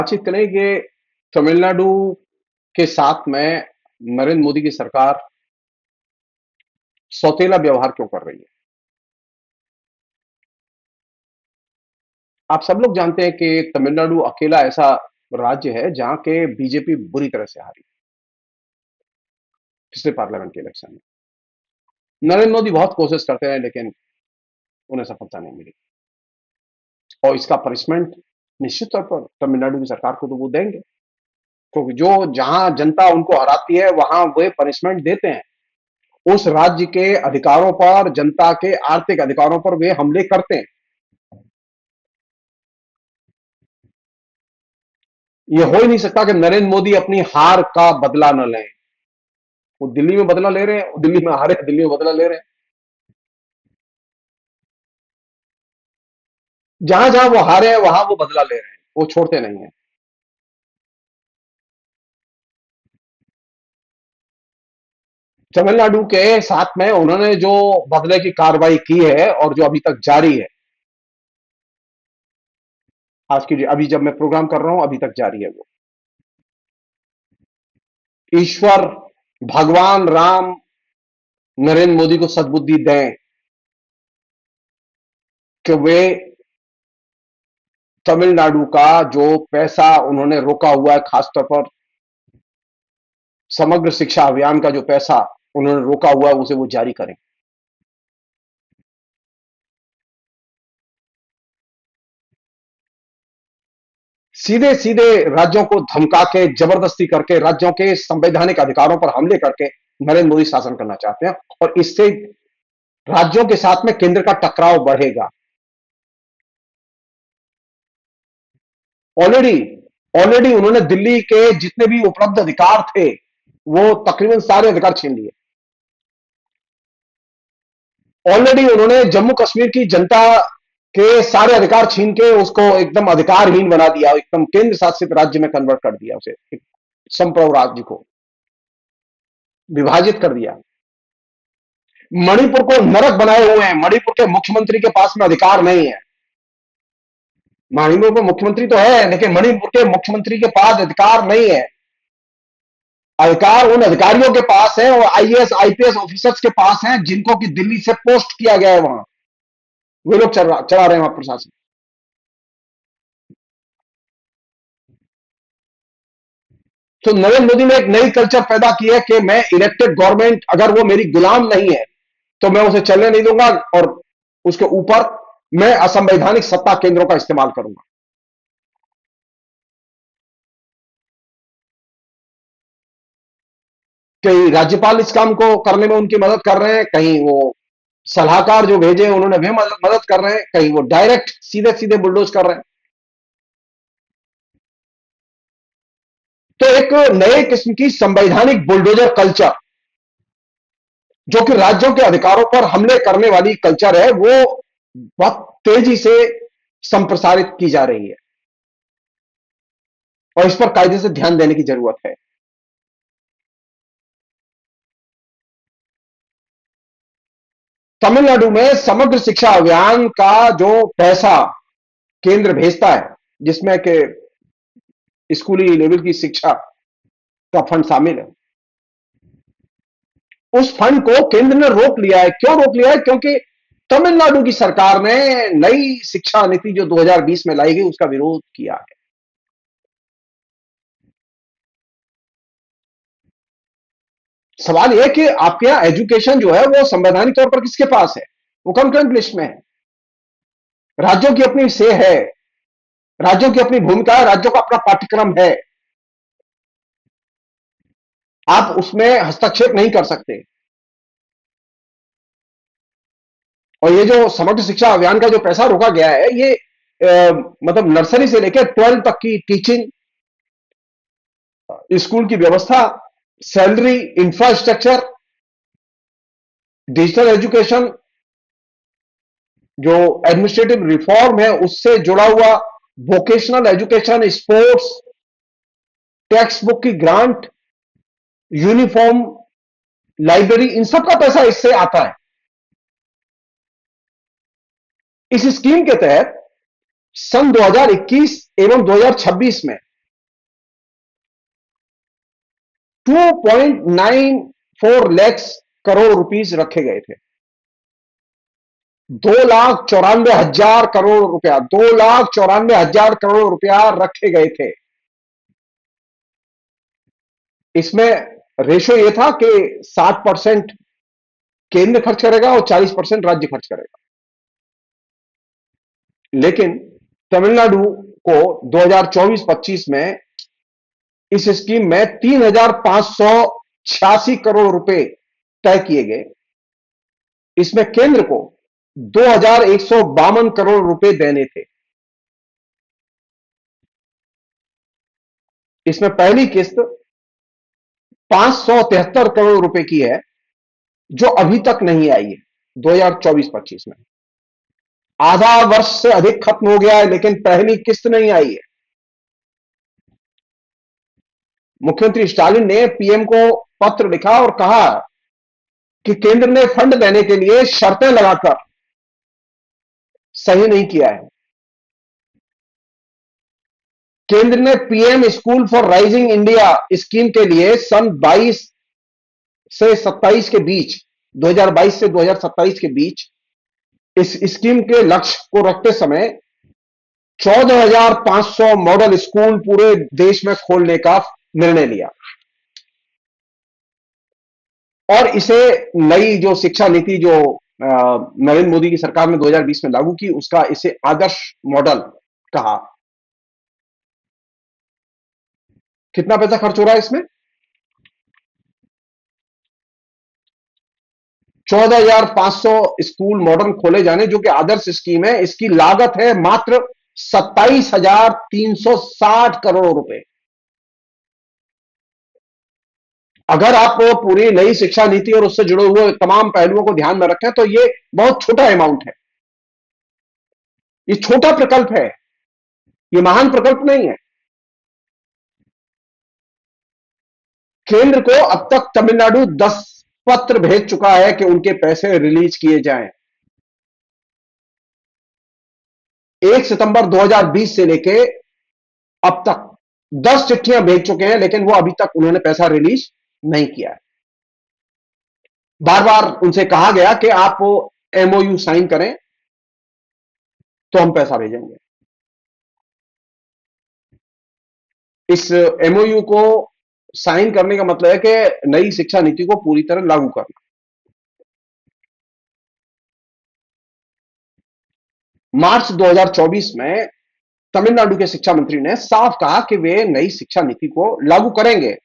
बातचीत करें कि तमिलनाडु के साथ में नरेंद्र मोदी की सरकार सौतेला व्यवहार क्यों कर रही है। आप सब लोग जानते हैं कि तमिलनाडु अकेला ऐसा राज्य है जहां के बीजेपी बुरी तरह से हारी पिछले पार्लियामेंट के इलेक्शन में। नरेंद्र मोदी बहुत कोशिश करते रहे लेकिन उन्हें सफलता नहीं मिली और इसका पनिशमेंट निश्चित तौर पर तमिलनाडु की सरकार को तो वो देंगे, क्योंकि जो जहां जनता उनको हराती है वहां वे पनिशमेंट देते हैं। उस राज्य के अधिकारों पर, जनता के आर्थिक अधिकारों पर वे हमले करते हैं। ये हो ही नहीं सकता कि नरेंद्र मोदी अपनी हार का बदला न लें। वो दिल्ली में बदला ले रहे हैं, वो दिल्ली में हारे, दिल्ली में बदला ले रहे हैं। जहां जहां वो हारे हैं वहां वो बदला ले रहे हैं, वो छोड़ते नहीं है। तमिलनाडु के साथ में उन्होंने जो बदले की कार्रवाई की है और जो अभी तक जारी है, आज की अभी जब मैं प्रोग्राम कर रहा हूं अभी तक जारी है वो। ईश्वर, भगवान राम नरेंद्र मोदी को सद्बुद्धि दें कि वे तमिलनाडु का जो पैसा उन्होंने रोका हुआ है, खासतौर पर समग्र शिक्षा अभियान का जो पैसा उन्होंने रोका हुआ है उसे वो जारी करें। सीधे सीधे राज्यों को धमका के, जबरदस्ती करके, राज्यों के संवैधानिक अधिकारों पर हमले करके नरेंद्र मोदी शासन करना चाहते हैं और इससे राज्यों के साथ में केंद्र का टकराव बढ़ेगा। ऑलरेडी ऑलरेडी उन्होंने दिल्ली के जितने भी उपलब्ध अधिकार थे वो तकरीबन सारे अधिकार छीन लिए। ऑलरेडी उन्होंने जम्मू कश्मीर की जनता के सारे अधिकार छीन के उसको एकदम अधिकारहीन बना दिया, एकदम केंद्र शासित राज्य में कन्वर्ट कर दिया, उसे एक संप्रभु राज्य को विभाजित कर दिया। मणिपुर को नरक बनाए हुए हैं। मणिपुर के मुख्यमंत्री के पास में अधिकार नहीं है। मणिपुर में मुख्यमंत्री तो है लेकिन मणिपुर के मुख्यमंत्री के पास अधिकार नहीं है। अधिकार उन अधिकारियों के पास है और आईएएस आईपीएस ऑफिसर्स के पास है जिनको कि दिल्ली से पोस्ट किया गया है वहां। वे लोग चला रहे हैं वहां प्रशासन। तो नरेंद्र मोदी ने एक नई कल्चर पैदा की है कि मैं इलेक्टेड गवर्नमेंट अगर वो मेरी गुलाम नहीं है तो मैं उसे चलने नहीं दूंगा और उसके ऊपर मैं असंवैधानिक सत्ता केंद्रों का इस्तेमाल करूंगा। कहीं राज्यपाल इस काम को करने में उनकी मदद कर रहे हैं, कहीं वो सलाहकार जो भेजे उन्होंने भी मदद कर रहे हैं, कहीं वो डायरेक्ट सीधे सीधे बुलडोज कर रहे हैं। तो एक नए किस्म की संवैधानिक बुलडोजर कल्चर जो कि राज्यों के अधिकारों पर हमले करने वाली कल्चर है वो बहुत तेजी से संप्रसारित की जा रही है और इस पर कायदे से ध्यान देने की जरूरत है। तमिलनाडु में समग्र शिक्षा अभियान का जो पैसा केंद्र भेजता है, जिसमें कि स्कूली लेवल की शिक्षा का फंड शामिल है, उस फंड को केंद्र ने रोक लिया है। क्यों रोक लिया है? क्योंकि तमिलनाडु की सरकार ने नई शिक्षा नीति जो 2020 में लाई गई उसका विरोध किया है। सवाल यह कि आपके यहां एजुकेशन जो है वो संवैधानिक तौर पर किसके पास है? वो कंकरेंट लिस्ट में है। राज्यों की अपनी से है, राज्यों की अपनी भूमिका है, राज्यों का अपना पाठ्यक्रम है। आप उसमें हस्तक्षेप नहीं कर सकते। और ये जो समग्र शिक्षा अभियान का जो पैसा रोका गया है ये मतलब नर्सरी से लेकर 12 तक की टीचिंग, स्कूल की व्यवस्था, सैलरी, इंफ्रास्ट्रक्चर, डिजिटल एजुकेशन, जो एडमिनिस्ट्रेटिव रिफॉर्म है उससे जुड़ा हुआ vocational education, sports, text book की ग्रांट, यूनिफॉर्म, लाइब्रेरी, इन सब का पैसा इससे आता है। इस स्कीम के तहत सन 2021 एवं 2026 में 2.94 लाख करोड़ रुपीस रखे गए थे। 2,94,000 करोड़ रुपया, 2,94,000 करोड़ रुपया रखे गए थे। इसमें रेशो यह था कि 60% केंद्र खर्च करेगा और 40% राज्य खर्च करेगा। लेकिन तमिलनाडु को 2024-25 में इस स्कीम में 3,586 करोड़ रुपए तय किए गए। इसमें केंद्र को 2,152 करोड़ रुपए देने थे। इसमें पहली किस्त 573 करोड़ रुपए की है, जो अभी तक नहीं आई है 2024-25 में। आधा वर्ष से अधिक खत्म हो गया है, लेकिन पहली किस्त नहीं आई है। मुख्यमंत्री स्टालिन ने पीएम को पत्र लिखा और कहा कि केंद्र ने फंड देने के लिए शर्तें लगाकर सही नहीं किया है। केंद्र ने PM school for rising India scheme के लिए सन 22 से 27 के बीच, 2022 से 2027 के बीच इस स्कीम के लक्ष्य को रखते समय 14,500 मॉडल स्कूल पूरे देश में खोलने का निर्णय लिया और इसे नई जो शिक्षा नीति जो नरेंद्र मोदी की सरकार ने 2020 में लागू की, उसका इसे आदर्श मॉडल कहा। कितना पैसा खर्च हो रहा है इसमें? 14,500 स्कूल मॉडर्न खोले जाने, जो कि आदर्श स्कीम है। इसकी लागत है मात्र 27,360 करोड़ रुपए। अगर आप पूरी नई शिक्षा नीति और उससे जुड़े हुए तमाम पहलुओं को ध्यान में रखें तो ये बहुत छोटा अमाउंट है। ये छोटा प्रकल्प है, ये महान प्रकल्प नहीं है। केंद्र को अब तक तमिलनाडु 10 पत्र भेज चुका है कि उनके पैसे रिलीज किए जाएं। 1 सितंबर 2020 से लेके अब तक 10 चिट्ठियां भेज चुके हैं, लेकिन वो अभी तक उन्होंने पैसा रिलीज नहीं किया है। बार बार उनसे कहा गया कि आप एमओयू साइन करें तो हम पैसा भेजेंगे। इस एमओयू को साइन करने का मतलब है कि नई शिक्षा नीति को पूरी तरह लागू करना। मार्च 2024 में तमिलनाडु के शिक्षा मंत्री ने साफ कहा कि वे नई शिक्षा नीति को लागू करेंगे,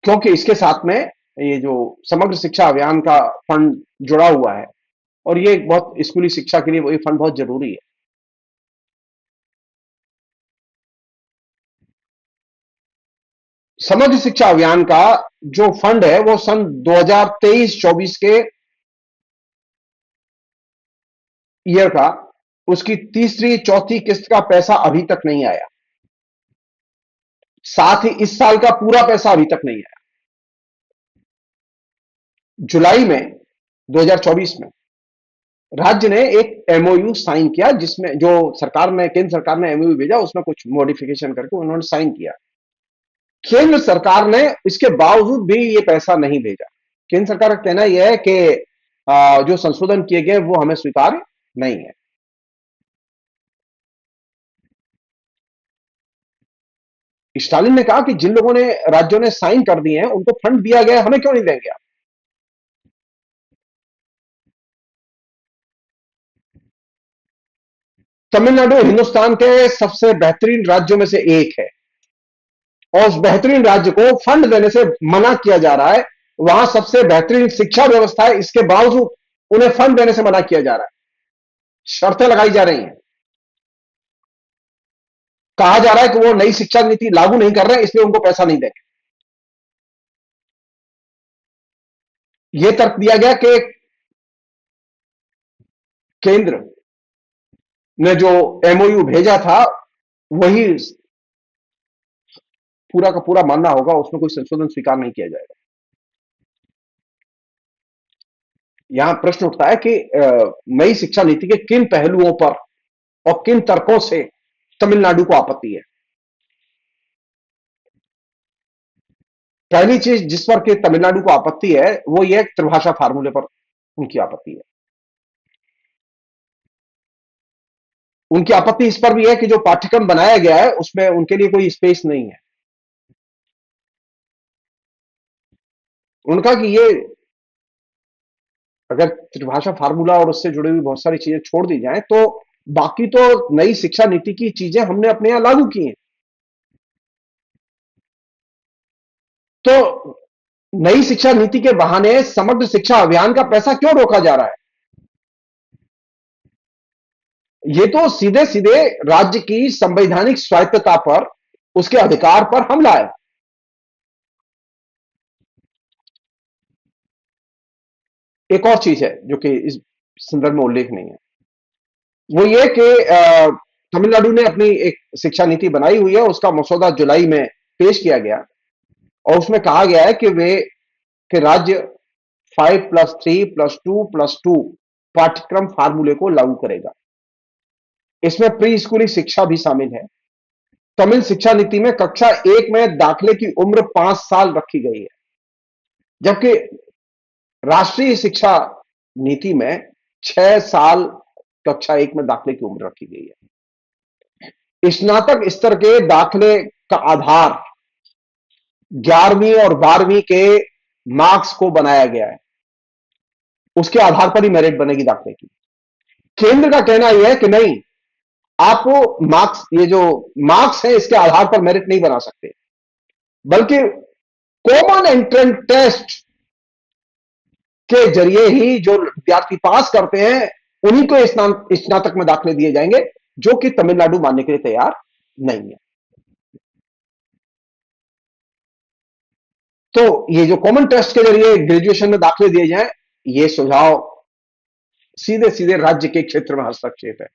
क्योंकि इसके साथ में ये जो समग्र शिक्षा अभियान का फंड जुड़ा हुआ है और ये बहुत स्कूली शिक्षा के लिए ये फंड बहुत जरूरी है। समग्र शिक्षा अभियान का जो फंड है वो सन 2023-24 के ईयर का, उसकी तीसरी चौथी किस्त का पैसा अभी तक नहीं आया। साथ ही इस साल का पूरा पैसा अभी तक नहीं आया। जुलाई में 2024 में राज्य ने एक एमओयू साइन किया, जिसमें जो सरकार ने, केंद्र सरकार ने एमओयू भेजा, उसमें कुछ मॉडिफिकेशन करके उन्होंने साइन किया। केंद्र सरकार ने इसके बावजूद भी ये पैसा नहीं भेजा। केंद्र सरकार का कहना यह है कि जो संशोधन किए गए वो हमें स्वीकार्य नहीं है। स्टालिन ने कहा कि जिन लोगों ने, राज्यों ने साइन कर दिए हैं, उनको फंड दिया गया, हमें क्यों नहीं देंगे आप? तमिलनाडु हिंदुस्तान के सबसे बेहतरीन राज्यों में से एक है और उस बेहतरीन राज्य को फंड देने से मना किया जा रहा है। वहां सबसे बेहतरीन शिक्षा व्यवस्था है, इसके बावजूद उन्हें फंड देने से मना किया जा रहा है। शर्तें लगाई जा रही हैं। कहा जा रहा है कि वो नई शिक्षा नीति लागू नहीं कर रहे हैं, इसलिए उनको पैसा नहीं देंगे। यह तर्क दिया गया कि केंद्र ने जो एमओयू भेजा था वही पूरा का पूरा मानना होगा, उसमें कोई संशोधन स्वीकार नहीं किया जाएगा। यहां प्रश्न उठता है कि नई शिक्षा नीति के किन पहलुओं पर और किन तर्कों से तमिलनाडु को आपत्ति है। पहली चीज जिस पर कि तमिलनाडु को आपत्ति है वो ये त्रिभाषा फार्मूले पर उनकी आपत्ति है। उनकी आपत्ति इस पर भी है कि जो पाठ्यक्रम बनाया गया है उसमें उनके लिए कोई स्पेस नहीं है। उनका कि ये अगर त्रिभाषा फार्मूला और उससे जुड़ी हुई बहुत सारी चीजें छोड़ दी जाएं तो बाकी तो नई शिक्षा नीति की चीजें हमने अपने यहां लागू की हैं। तो नई शिक्षा नीति के बहाने समग्र शिक्षा अभियान का पैसा क्यों रोका जा रहा है? ये तो सीधे सीधे राज्य की संवैधानिक स्वायत्तता पर, उसके अधिकार पर हमला है। एक और चीज है जो कि इस संदर्भ में उल्लेख नहीं है, वो ये कि तमिलनाडु ने अपनी एक शिक्षा नीति बनाई हुई है, उसका मसौदा जुलाई में पेश किया गया और उसमें कहा गया है कि राज्य 5+3+2+2 पाठ्यक्रम फार्मूले को लागू करेगा। इसमें प्री स्कूली शिक्षा भी शामिल है। तमिल शिक्षा नीति में कक्षा 1 में दाखिले की उम्र 5 साल रखी गई है, जबकि राष्ट्रीय शिक्षा नीति में 6 साल कक्षा 1 में दाखिले की उम्र रखी गई है। स्नातक स्तर के दाखिले का आधार 11वीं और 12वीं के मार्क्स को बनाया गया है, उसके आधार पर ही मेरिट बनेगी दाखिले की। केंद्र का कहना यह है कि नहीं, आप मार्क्स, ये जो मार्क्स है इसके आधार पर मेरिट नहीं बना सकते, बल्कि कॉमन एंट्रेंस टेस्ट के जरिए ही जो विद्यार्थी पास करते हैं उन्हीं को स्नातक में दाखिले दिए जाएंगे, जो कि तमिलनाडु मानने के लिए तैयार नहीं है। तो ये जो कॉमन टेस्ट के जरिए ग्रेजुएशन में दाखिले दिए जाएं, ये सुझाव सीधे सीधे राज्य के क्षेत्र में हस्तक्षेप है।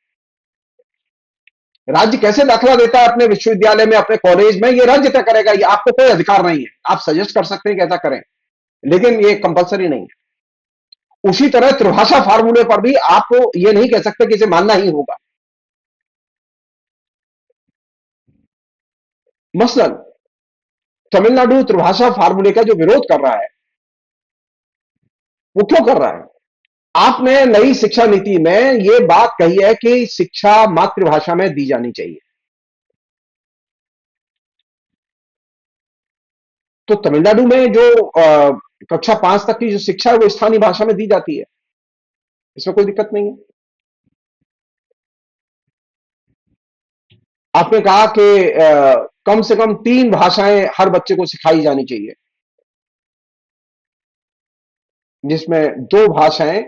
राज्य कैसे दाखिला देता है अपने विश्वविद्यालय में, अपने कॉलेज में, ये राज्य तय करेगा, ये आपको कोई अधिकार नहीं है। आप सजेस्ट कर सकते हैं कि ऐसा करें, लेकिन ये कंपलसरी नहीं है। उसी तरह त्रिभाषा फार्मूले पर भी आप ये नहीं कह सकते कि इसे मानना ही होगा। मसलन तमिलनाडु त्रिभाषा फार्मूले का जो विरोध कर रहा है, वो क्यों कर रहा है? आपने नई शिक्षा नीति में यह बात कही है कि शिक्षा मातृभाषा में दी जानी चाहिए, तो तमिलनाडु में जो कक्षा 5 तक की जो शिक्षा है वो स्थानीय भाषा में दी जाती है, इसमें कोई दिक्कत नहीं है। आपने कहा कि कम से कम 3 भाषाएं हर बच्चे को सिखाई जानी चाहिए, जिसमें 2 भाषाएं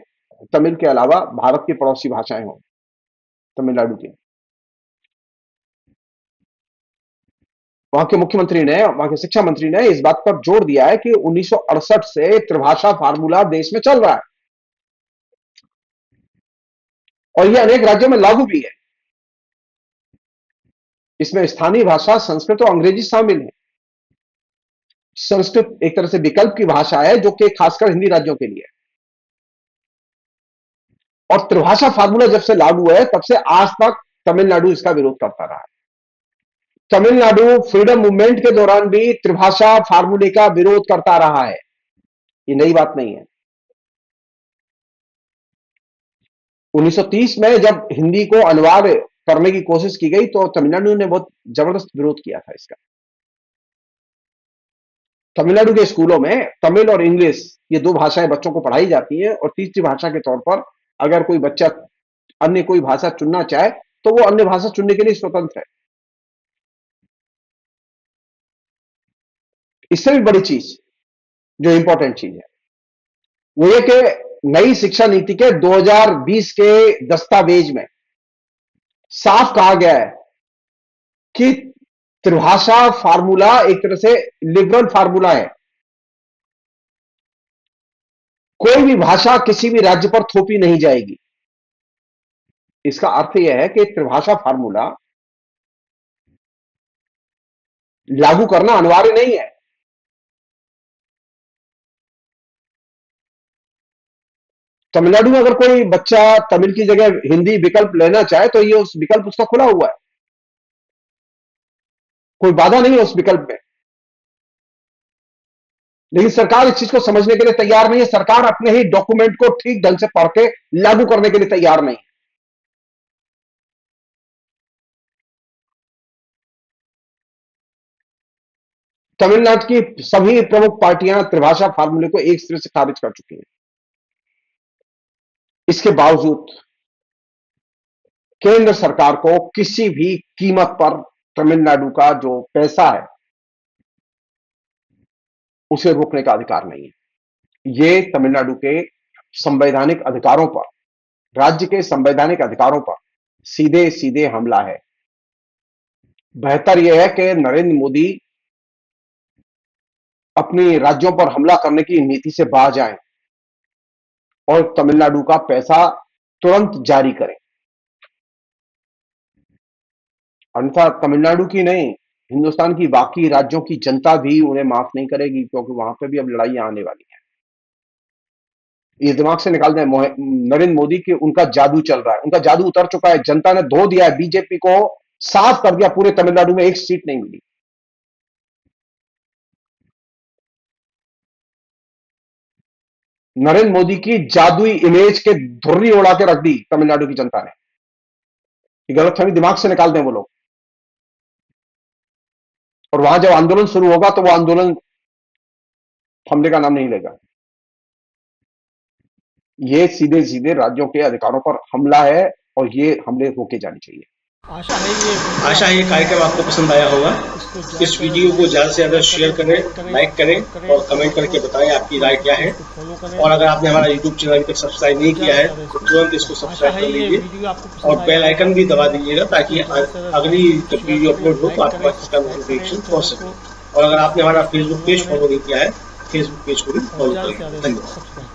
तमिल के अलावा भारत की पड़ोसी भाषाएं हों तमिलनाडु की। वहां के मुख्यमंत्री ने, वहां के शिक्षा मंत्री ने इस बात पर जोर दिया है कि 1968 से त्रिभाषा फार्मूला देश में चल रहा है और यह अनेक राज्यों में लागू भी है। इसमें स्थानीय भाषा संस्कृत और अंग्रेजी शामिल है। संस्कृत एक तरह से विकल्प की भाषा है जो कि खासकर हिंदी राज्यों के लिए है। और त्रिभाषा फार्मूला जब से लागू है तब से आज तक तमिलनाडु इसका विरोध करता रहा है। तमिलनाडु फ्रीडम मूवमेंट के दौरान भी त्रिभाषा फार्मूले का विरोध करता रहा है, ये नई बात नहीं है। 1930 में जब हिंदी को अनिवार्य करने की कोशिश की गई तो तमिलनाडु ने बहुत जबरदस्त विरोध किया था इसका। तमिलनाडु के स्कूलों में तमिल और इंग्लिश, ये 2 भाषाएं बच्चों को पढ़ाई जाती हैं और तीसरी भाषा के तौर पर अगर कोई बच्चा अन्य कोई भाषा चुनना चाहे तो वो अन्य भाषा चुनने के लिए स्वतंत्र है। इससे भी बड़ी चीज, जो इंपॉर्टेंट चीज है, वो ये कि नई शिक्षा नीति के 2020 के दस्तावेज में साफ कहा गया है कि त्रिभाषा फार्मूला एक तरह से लिबरल फार्मूला है। कोई भी भाषा किसी भी राज्य पर थोपी नहीं जाएगी। इसका अर्थ यह है कि त्रिभाषा फार्मूला लागू करना अनिवार्य नहीं है। तमिलनाडु में अगर कोई बच्चा तमिल की जगह हिंदी विकल्प लेना चाहे तो ये उस विकल्प उसका खुला हुआ है, कोई बाधा नहीं है उस विकल्प में। लेकिन सरकार इस चीज को समझने के लिए तैयार नहीं है। सरकार अपने ही डॉक्यूमेंट को ठीक ढंग से पढ़ के लागू करने के लिए तैयार नहीं है। तमिलनाडु की सभी प्रमुख पार्टियां त्रिभाषा फार्मूले को एक सिरे से खारिज कर चुकी हैं। इसके बावजूद केंद्र सरकार को किसी भी कीमत पर तमिलनाडु का जो पैसा है उसे रोकने का अधिकार नहीं है। यह तमिलनाडु के संवैधानिक अधिकारों पर, राज्य के संवैधानिक अधिकारों पर सीधे सीधे हमला है। बेहतर यह है कि नरेंद्र मोदी अपनी राज्यों पर हमला करने की नीति से बाज आए और तमिलनाडु का पैसा तुरंत जारी करें। अन्यथा तमिलनाडु की नहीं, हिंदुस्तान की बाकी राज्यों की जनता भी उन्हें माफ नहीं करेगी, क्योंकि वहां पे भी अब लड़ाइयां आने वाली हैं। ये दिमाग से निकाल दें, नरेंद्र मोदी की उनका जादू चल रहा है, उनका जादू उतर चुका है। जनता ने धो दिया है, बीजेपी को साफ कर दिया। पूरे तमिलनाडु में एक सीट नहीं मिली। नरेंद्र मोदी की जादुई इमेज के धुर्री उड़ा के रख दी तमिलनाडु की जनता ने। ये गलतफहमी दिमाग से निकाल दें वो लोग। और वहां जब आंदोलन शुरू होगा तो वो आंदोलन थमने का नाम नहीं लेगा। ये सीधे सीधे राज्यों के अधिकारों पर हमला है और ये हमले रोके जाने चाहिए। आशा है ये कार्यक्रम आपको पसंद आया होगा। इस वीडियो को ज़्यादा से ज़्यादा शेयर करें, लाइक करें और कमेंट करके बताएं आपकी राय क्या है। और अगर आपने हमारा यूट्यूब चैनल अभी तक सब्सक्राइब नहीं किया है तो तुरंत इसको सब्सक्राइब कर लीजिए और बेल आइकन भी दबा दीजिएगा, ताकि अगली जब वीडियो अपलोड हो तो आपके पास इसका नोटिफिकेशन पहुंच सके। और अगर आपने हमारा फेसबुक पेज फॉलो नहीं किया है, फेसबुक पेज को भी फॉलो करें। धन्यवाद।